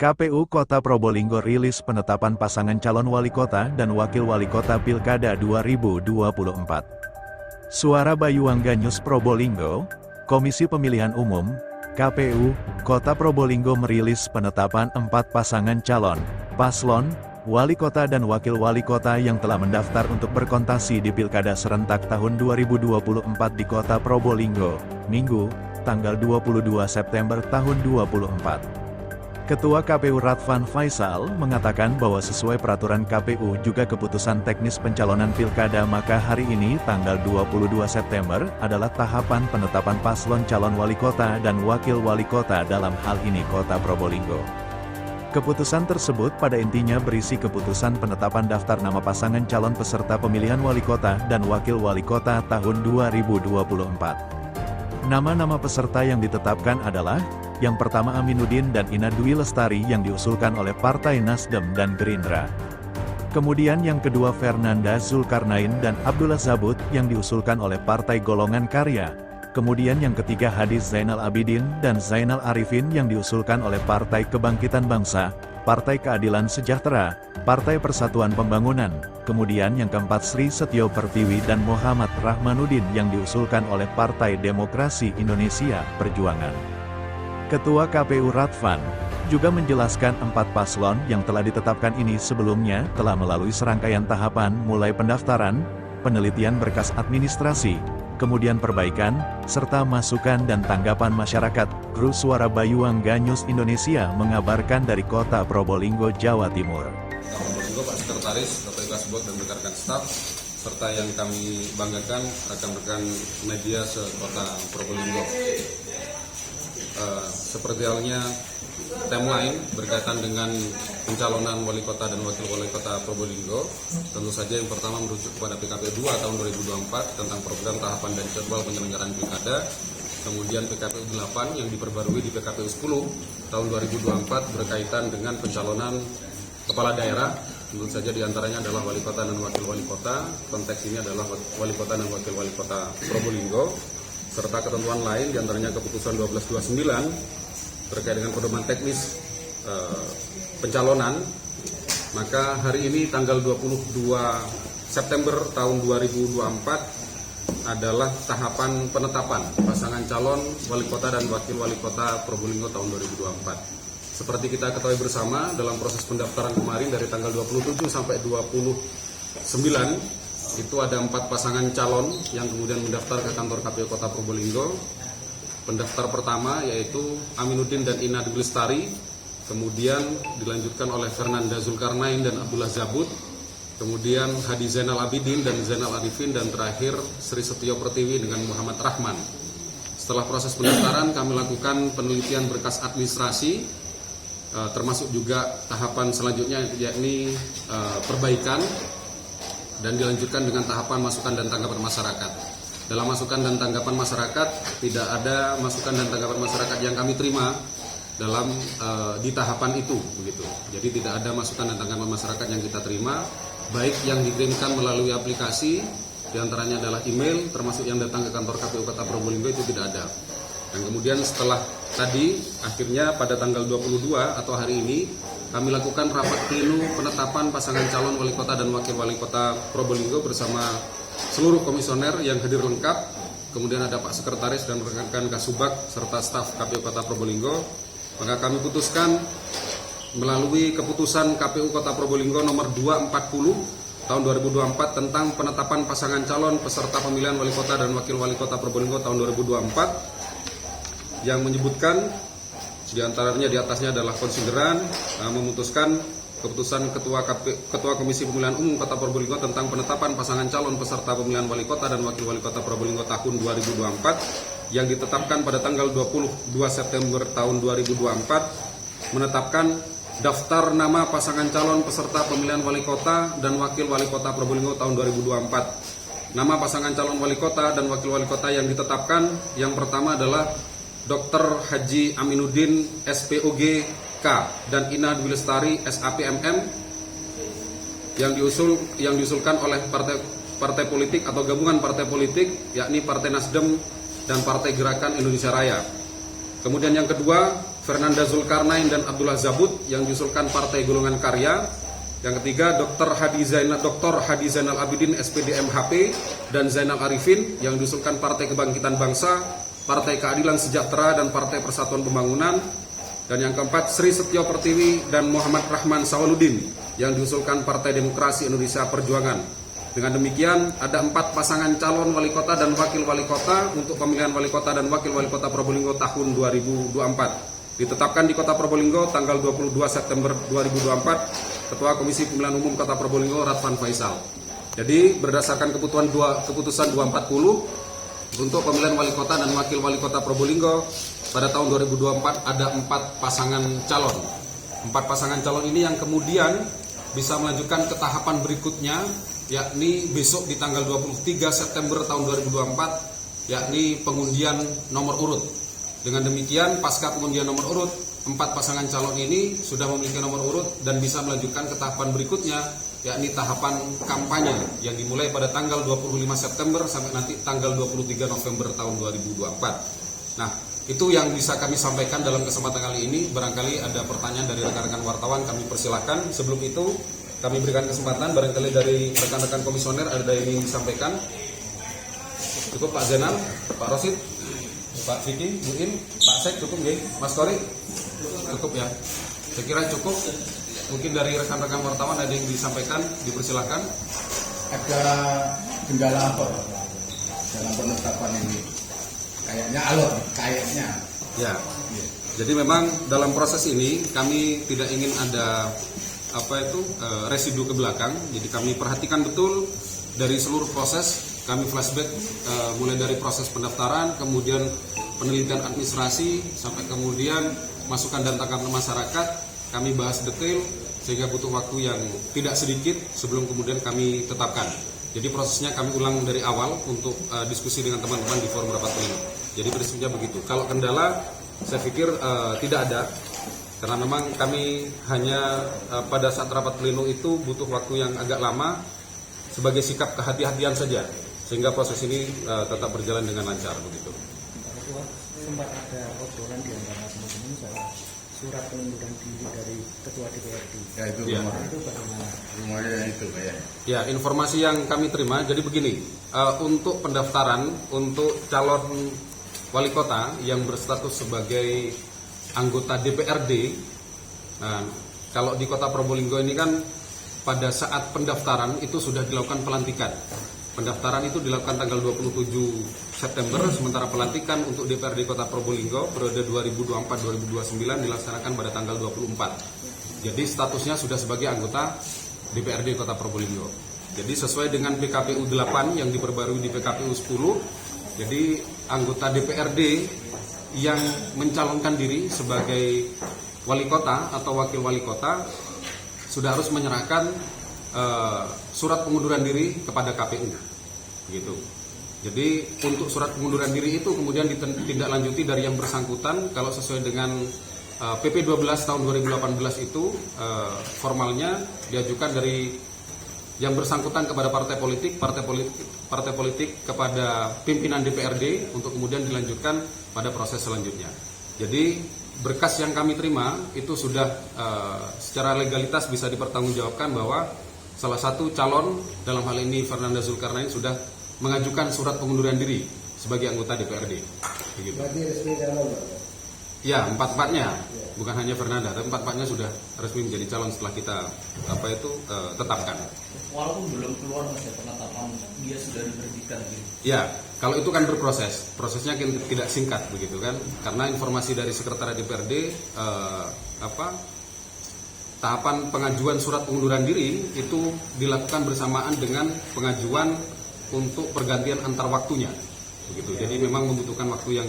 KPU Kota Probolinggo rilis penetapan pasangan calon wali kota dan wakil wali kota Pilkada 2024. Suara Bayuangga News Probolinggo, Komisi Pemilihan Umum, KPU, Kota Probolinggo merilis penetapan 4 pasangan calon, paslon, wali kota dan wakil wali kota yang telah mendaftar untuk berkontestasi di Pilkada serentak tahun 2024 di Kota Probolinggo, Minggu, tanggal 22 September tahun 2024. Ketua KPU Radvan Faisal mengatakan bahwa sesuai peraturan KPU juga keputusan teknis pencalonan pilkada maka hari ini tanggal 22 September adalah tahapan penetapan paslon calon wali kota dan wakil wali kota dalam hal ini Kota Probolinggo. Keputusan tersebut pada intinya berisi keputusan penetapan daftar nama pasangan calon peserta pemilihan wali kota dan wakil wali kota tahun 2024. Nama-nama peserta yang ditetapkan adalah yang pertama Aminuddin dan Ina Dwi Lestari yang diusulkan oleh Partai Nasdem dan Gerindra. Kemudian yang kedua Fernanda Zulkarnain dan Abdullah Zabut yang diusulkan oleh Partai Golongan Karya. Kemudian yang ketiga Hadis Zainal Abidin dan Zainal Arifin yang diusulkan oleh Partai Kebangkitan Bangsa, Partai Keadilan Sejahtera, Partai Persatuan Pembangunan. Kemudian yang keempat Sri Setio Pertiwi dan Muhammad Rahmanuddin yang diusulkan oleh Partai Demokrasi Indonesia Perjuangan. Ketua KPU Radvan juga menjelaskan 4 paslon yang telah ditetapkan ini sebelumnya telah melalui serangkaian tahapan mulai pendaftaran, penelitian berkas administrasi, kemudian perbaikan, serta masukan dan tanggapan masyarakat. Kru Suara Bayuangga News Indonesia mengabarkan dari Kota Probolinggo, Jawa Timur. Probolinggo, Pak Sekretaris, KPU Kasbot dan rekan-rekan staf, serta yang kami banggakan rekan-rekan media se-Kota Probolinggo. Seperti halnya timeline berkaitan dengan pencalonan wali kota dan wakil wali kota Probolinggo, tentu saja yang pertama merujuk kepada PKPU 2 tahun 2024 tentang program tahapan dan jadwal penyelenggaraan pilkada, kemudian PKPU 8 yang diperbarui di PKPU 10 tahun 2024 berkaitan dengan pencalonan kepala daerah, tentu saja diantaranya adalah wali kota dan wakil wali kota, konteks ini adalah wali kota dan wakil wali kota Probolinggo, serta ketentuan lain diantaranya keputusan 1229 terkait dengan pedoman teknis pencalonan. Maka hari ini tanggal 22 September tahun 2024 adalah tahapan penetapan pasangan calon wali kota dan wakil wali kota Probolinggo tahun 2024. Seperti kita ketahui bersama dalam proses pendaftaran kemarin dari tanggal 27 sampai 29 itu ada 4 pasangan calon yang kemudian mendaftar ke kantor KPU Kota Probolinggo. Pendaftar pertama yaitu Aminuddin dan Ina Dwi Lestari, kemudian dilanjutkan oleh Fernanda Zulkarnain dan Abdullah Zabut, kemudian Hadis Zainal Abidin dan Zainal Arifin, dan terakhir Sri Setio Pertiwi dengan Muhammad Rahman. Setelah proses pendaftaran kami lakukan penelitian berkas administrasi, termasuk juga tahapan selanjutnya yakni perbaikan, dan dilanjutkan dengan tahapan masukan dan tanggapan masyarakat. Dalam masukan dan tanggapan masyarakat, tidak ada masukan dan tanggapan masyarakat yang kami terima dalam di tahapan itu, begitu. Jadi tidak ada masukan dan tanggapan masyarakat yang kita terima, baik yang dikirimkan melalui aplikasi, diantaranya adalah email, termasuk yang datang ke kantor KPU Kota Probolinggo itu tidak ada. Dan kemudian setelah tadi, akhirnya pada tanggal 22 atau hari ini, kami lakukan rapat pleno penetapan pasangan calon wali kota dan wakil wali kota Probolinggo bersama seluruh komisioner yang hadir lengkap. Kemudian ada Pak Sekretaris dan rekan-rekan Kasubag serta staf KPU Kota Probolinggo. Maka kami putuskan melalui keputusan KPU Kota Probolinggo nomor 240 tahun 2024 tentang penetapan pasangan calon peserta pemilihan wali kota dan wakil wali kota Probolinggo tahun 2024 yang menyebutkan diantaranya di atasnya adalah konsideran memutuskan keputusan Ketua Komisi Pemilihan Umum Kota Probolinggo tentang penetapan pasangan calon peserta pemilihan wali kota dan wakil wali kota Probolinggo tahun 2024 yang ditetapkan pada tanggal 22 September tahun 2024, menetapkan daftar nama pasangan calon peserta pemilihan wali kota dan wakil wali kota Probolinggo tahun 2024. Nama pasangan calon wali kota dan wakil wali kota yang ditetapkan yang pertama adalah Dr. Haji Aminuddin SPOG-K dan Ina Dwi Lestari SAPMM yang diusulkan oleh partai politik atau gabungan partai politik yakni Partai Nasdem dan Partai Gerakan Indonesia Raya. Kemudian yang kedua Fernanda Zulkarnain dan Abdullah Zabud yang diusulkan Partai Golongan Karya. Yang ketiga, Dr. Hadi Zainal Abidin SPD MHP dan Zainal Arifin yang diusulkan Partai Kebangkitan Bangsa, Partai Keadilan Sejahtera dan Partai Persatuan Pembangunan. Dan yang keempat, Sri Setio Pertiwi dan Muhammad Rahman Sawaludin yang diusulkan Partai Demokrasi Indonesia Perjuangan. Dengan demikian, ada 4 pasangan calon wali kota dan wakil wali kota untuk pemilihan wali kota dan wakil wali kota Probolinggo tahun 2024. Ditetapkan di Kota Probolinggo tanggal 22 September 2024 Ketua Komisi Pemilihan Umum Kota Probolinggo Radvan Faisal. Jadi berdasarkan keputusan 240 untuk pemilihan wali kota dan wakil wali kota Probolinggo pada tahun 2024 ada 4 pasangan calon. 4 pasangan calon ini yang kemudian bisa melanjutkan ke tahapan berikutnya, yakni besok di tanggal 23 September tahun 2024, yakni pengundian nomor urut. Dengan demikian, pasca pengundian nomor urut, 4 pasangan calon ini sudah memiliki nomor urut dan bisa melanjutkan ke tahapan berikutnya, yakni tahapan kampanye yang dimulai pada tanggal 25 September sampai nanti tanggal 23 November tahun 2024. Nah, itu yang bisa kami sampaikan dalam kesempatan kali ini. Barangkali ada pertanyaan dari rekan-rekan wartawan, kami persilahkan. Sebelum itu, kami berikan kesempatan barangkali dari rekan-rekan komisioner ada yang ingin disampaikan. Cukup Pak Zainal, Pak Rosid, Pak Vicky, Bu In, Pak Sek, cukup nggih? Mas Tori? Cukup ya. Saya kira cukup. Mungkin dari rekan-rekan wartawan ada yang disampaikan, dipersilakan. Ada kendala apa dalam penetapan ini? Kayaknya alot, kayaknya. Ya. Jadi memang dalam proses ini kami tidak ingin ada residu ke belakang. Jadi kami perhatikan betul dari seluruh proses. Kami flashback mulai dari proses pendaftaran, kemudian penelitian administrasi, sampai kemudian masukan dan tanggapan masyarakat. Kami bahas detail sehingga butuh waktu yang tidak sedikit sebelum kemudian kami tetapkan. Jadi prosesnya kami ulang dari awal untuk diskusi dengan teman-teman di forum rapat pleno. Jadi prinsipnya begitu. Kalau kendala, saya pikir tidak ada, karena memang kami hanya pada saat rapat pleno itu butuh waktu yang agak lama sebagai sikap kehati-hatian saja, sehingga proses ini tetap berjalan dengan lancar begitu. Sempat ada obrolan di antara teman-teman soal surat pengunduran diri dari Ketua DPRD. Ya itu Ya. Itu bagaimana? rumahnya itu kayak. Ya, informasi yang kami terima, jadi begini, untuk pendaftaran untuk calon wali kota yang berstatus sebagai anggota DPRD, nah, kalau di Kota Probolinggo ini kan pada saat pendaftaran itu sudah dilakukan pelantikan. Pendaftaran itu dilakukan tanggal 27 September, sementara pelantikan untuk DPRD Kota Probolinggo periode 2024-2029 dilaksanakan pada tanggal 24. Jadi statusnya sudah sebagai anggota DPRD Kota Probolinggo. Jadi sesuai dengan PKPU 8 yang diperbarui di PKPU 10, jadi anggota DPRD yang mencalonkan diri sebagai wali kota atau wakil wali kota sudah harus menyerahkan surat pengunduran diri kepada KPU, gitu. Jadi untuk surat pengunduran diri itu kemudian ditindaklanjuti dari yang bersangkutan. Kalau sesuai dengan PP 12 tahun 2018 itu formalnya diajukan dari yang bersangkutan kepada partai politik kepada pimpinan DPRD untuk kemudian dilanjutkan pada proses selanjutnya. Jadi berkas yang kami terima itu sudah secara legalitas bisa dipertanggungjawabkan bahwa salah satu calon, dalam hal ini Fernanda Zulkarnain, sudah mengajukan surat pengunduran diri sebagai anggota DPRD. Begitu. Berarti resmi calon, Pak? Ya, 4-4-nya, bukan hanya Fernanda, tapi 4-4-nya sudah resmi menjadi calon setelah kita tetapkan. Walaupun belum keluar masa penetapan, dia sudah diberhentikan gitu. Ya, kalau itu kan berproses, prosesnya tidak singkat begitu kan, karena informasi dari Sekretariat DPRD tahapan pengajuan surat pengunduran diri itu dilakukan bersamaan dengan pengajuan untuk pergantian antar waktunya, begitu. Jadi memang membutuhkan waktu yang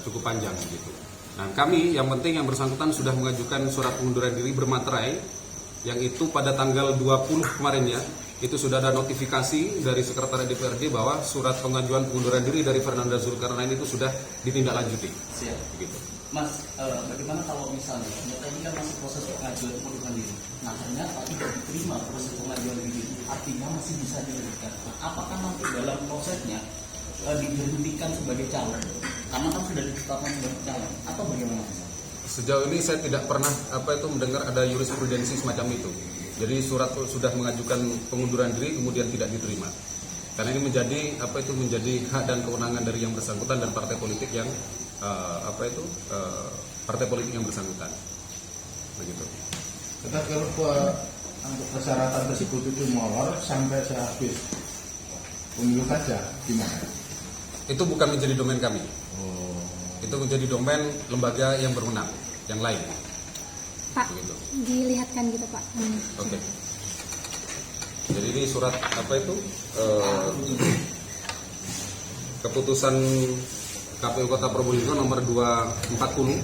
cukup panjang, begitu. Nah, kami yang penting yang bersangkutan sudah mengajukan surat pengunduran diri bermaterai, yang itu pada tanggal 20 kemarin ya, itu sudah ada notifikasi dari Sekretariat DPRD bahwa surat pengajuan pengunduran diri dari Fernanda Zulkarnain itu sudah ditindaklanjuti. Siap. Begitu. Mas, bagaimana kalau misalnya ternyata ini kan masih proses pengajuan pengunduran diri. Nah, ternyata tidak diterima proses pengajuan diri, artinya masih bisa diberikan. Nah, apakah nanti dalam prosesnya diberhentikan sebagai calon? Karena kan sudah ditetapkan sebagai calon, atau bagaimana? Sejauh ini saya tidak pernah mendengar ada jurisprudensi semacam itu. Jadi surat sudah mengajukan pengunduran diri kemudian tidak diterima. Karena ini menjadi hak dan kewenangan dari yang bersangkutan dan partai politik yang partai politik yang bersangkutan. Begitu. Tetapi kalau persyaratan tersebut itu molor sampai sehabis pemilu saja, gimana? Itu bukan menjadi domain kami. Itu menjadi domain lembaga yang berwenang, yang lain. Pak, begitu. Dilihatkan gitu Pak. Oke. Jadi ini surat keputusan KPU Kota Probolinggo nomor 240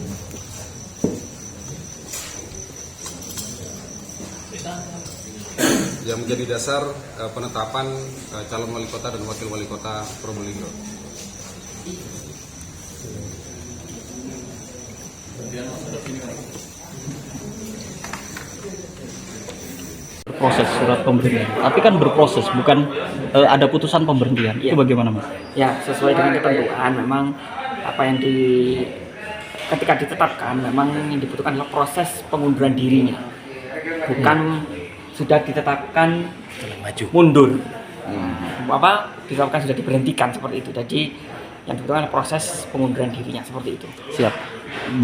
yang menjadi dasar penetapan calon wali kota dan wakil wali kota Probolinggo. Proses surat pemberhentian, tapi kan berproses, bukan ada putusan pemberhentian. Itu bagaimana, Mas? Ya, sesuai dengan ketentuan memang apa yang ketika ditetapkan memang yang dibutuhkan adalah proses pengunduran dirinya, bukan sudah ditetapkan mundur. Ditetapkan sudah diberhentikan seperti itu. Jadi yang dibutuhkan adalah proses pengunduran dirinya seperti itu. Siap.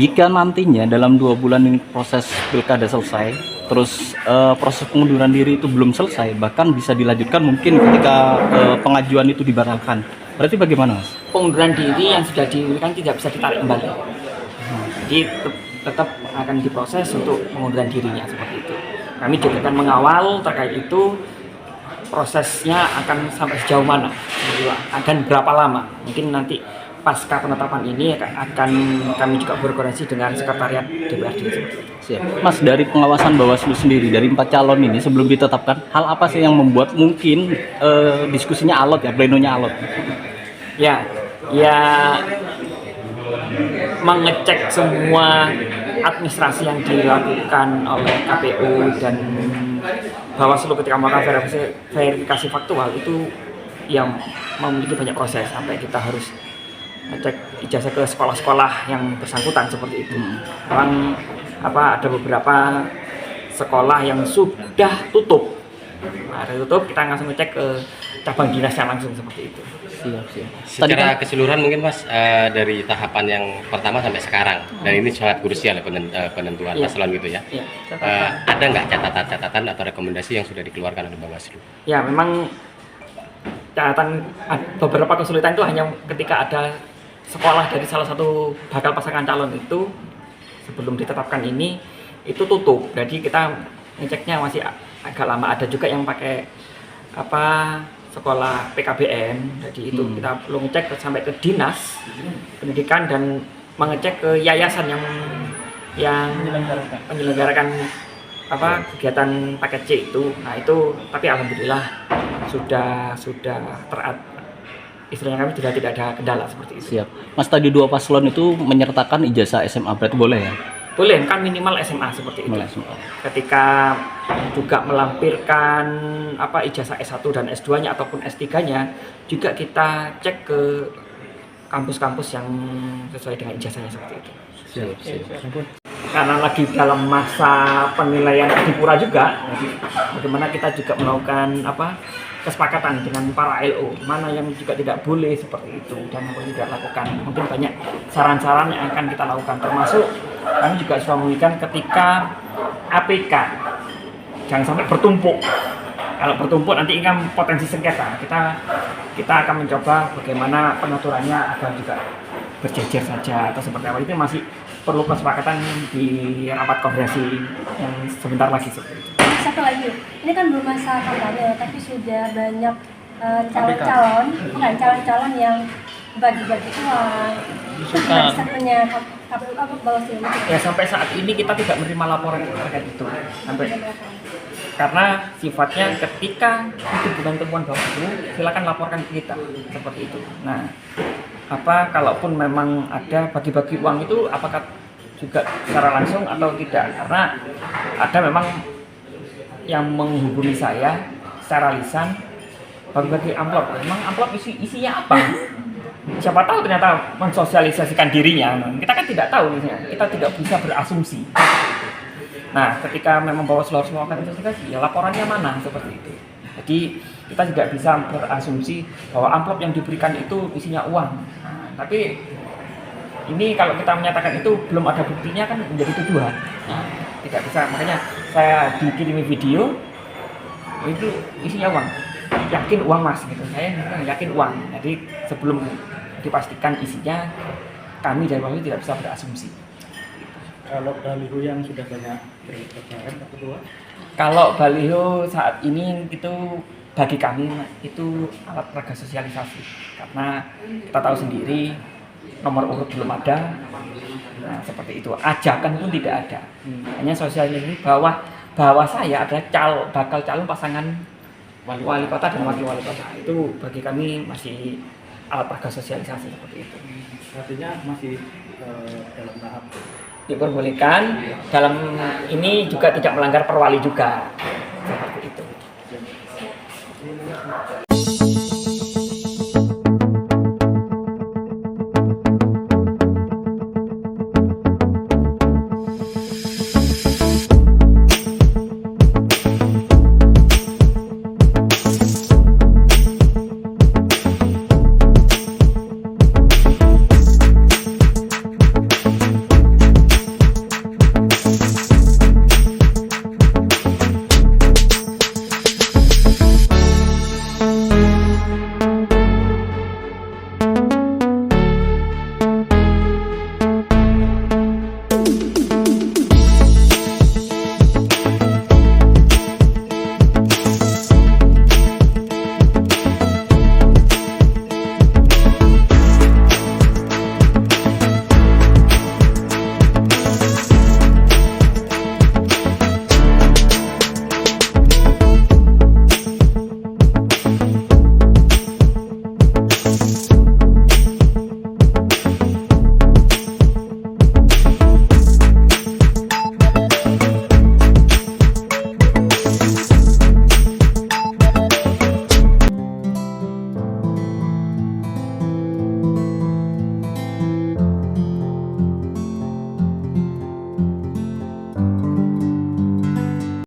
Jika nantinya dalam 2 bulan ini proses pilkada selesai, terus proses pengunduran diri itu belum selesai, bahkan bisa dilanjutkan mungkin ketika pengajuan itu dibatalkan. Berarti bagaimana, Mas? Pengunduran diri yang sudah diberikan tidak bisa ditarik kembali. Jadi tetap akan diproses untuk pengunduran dirinya seperti itu. Kami juga akan mengawal terkait itu, prosesnya akan sampai sejauh mana, akan berapa lama. Mungkin nanti pasca penetapan ini akan kami juga berkoordinasi dengan sekretariat DPRD. Siap. Mas, dari pengawasan Bawaslu sendiri, dari 4 calon ini sebelum ditetapkan, hal apa sih yang membuat mungkin diskusinya alot ya, plenonya alot? Ya mengecek semua administrasi yang dilakukan oleh KPU dan Bawaslu ketika melakukan verifikasi faktual itu yang memiliki banyak proses sampai kita harus ngecek ijazah ke sekolah-sekolah yang bersangkutan seperti itu. Ada beberapa sekolah yang sudah tutup. Kita langsung ngecek ke cabang dinasnya langsung seperti itu. Siap. Secara keseluruhan mungkin, Mas, dari tahapan yang pertama sampai sekarang, dan ini sangat krusial penentuan paslon gitu ya. Ada nggak catatan-catatan atau rekomendasi yang sudah dikeluarkan oleh Bawaslu? Ya, memang catatan beberapa kesulitan itu hanya ketika ada sekolah dari salah satu bakal pasangan calon itu sebelum ditetapkan ini itu tutup. Jadi kita ngeceknya masih agak lama. Ada juga yang pakai sekolah PKBN. Jadi itu kita perlu ngecek sampai ke dinas pendidikan dan mengecek ke yayasan yang menyelenggarakan kegiatan paket C itu. Nah itu, tapi alhamdulillah sudah istilahnya kami sudah tidak ada kendala seperti itu. Siap. Mas, tadi 2 paslon itu menyertakan ijazah SMA, berarti boleh ya? Boleh, kan minimal SMA seperti itu. Ketika juga melampirkan ijazah S1 dan S2-nya ataupun S3-nya, juga kita cek ke kampus-kampus yang sesuai dengan ijazahnya seperti itu. Siap. Karena lagi dalam masa penilaian Adipura juga, bagaimana kita juga melakukan kesepakatan dengan para LO, mana yang juga tidak boleh seperti itu dan yang boleh tidak lakukan. Mungkin banyak saran-saran yang akan kita lakukan, termasuk kami juga sudah memberikan ketika APK jangan sampai bertumpuk. Kalau bertumpuk nanti kan potensi sengketa. Kita akan mencoba bagaimana pengaturannya agar juga berjejer saja atau seperti apa. Itu masih perlu kesepakatan di rapat koordinasi yang sebentar lagi seperti itu. Satu lagi, ini kan belum masa kampanye, tapi sudah banyak calon-calon yang bagi-bagi uang. Statementnya KPU Bawaslu. Ya, sampai saat ini kita tidak menerima laporan terkait itu. Karena sifatnya ketika itu bukan temuan Bawaslu, silakan laporkan ke kita seperti itu. Nah, kalaupun memang ada bagi-bagi uang itu, apakah juga secara langsung atau tidak? Karena ada memang yang menghubungi saya secara lisan bagi-bagi amplop. Memang amplop isinya apa? Siapa tahu ternyata mensosialisasikan dirinya. Kita kan tidak tahu misalnya, kita tidak bisa berasumsi. Nah, ketika memang Bawaslu harus melakukan investigasi, ya laporannya mana seperti itu. Jadi kita tidak bisa berasumsi bahwa amplop yang diberikan itu isinya uang. Nah, tapi ini kalau kita menyatakan itu belum ada buktinya kan menjadi tuduhan. Nah, tidak bisa. Makanya saya dikirimi video itu isinya uang. Yakin uang Mas gitu. Saya yakin uang. Jadi sebelum dipastikan isinya, kami dari Bawaslu tidak bisa berasumsi. Kalau baliho yang sudah banyak bertebaran, Pak Ketua? Kalau baliho saat ini itu bagi kami itu alat peraga sosialisasi, karena kita tahu sendiri nomor urut belum ada, nah seperti itu. Ajakan pun tidak ada, hanya sosialisasi bahwa saya adalah bakal calon pasangan wali kota dan wakil wali kota. Itu bagi kami masih alat peraga sosialisasi seperti itu. Artinya masih dalam tahap Diperbolehkan, dalam ini juga tidak melanggar perwali juga seperti itu.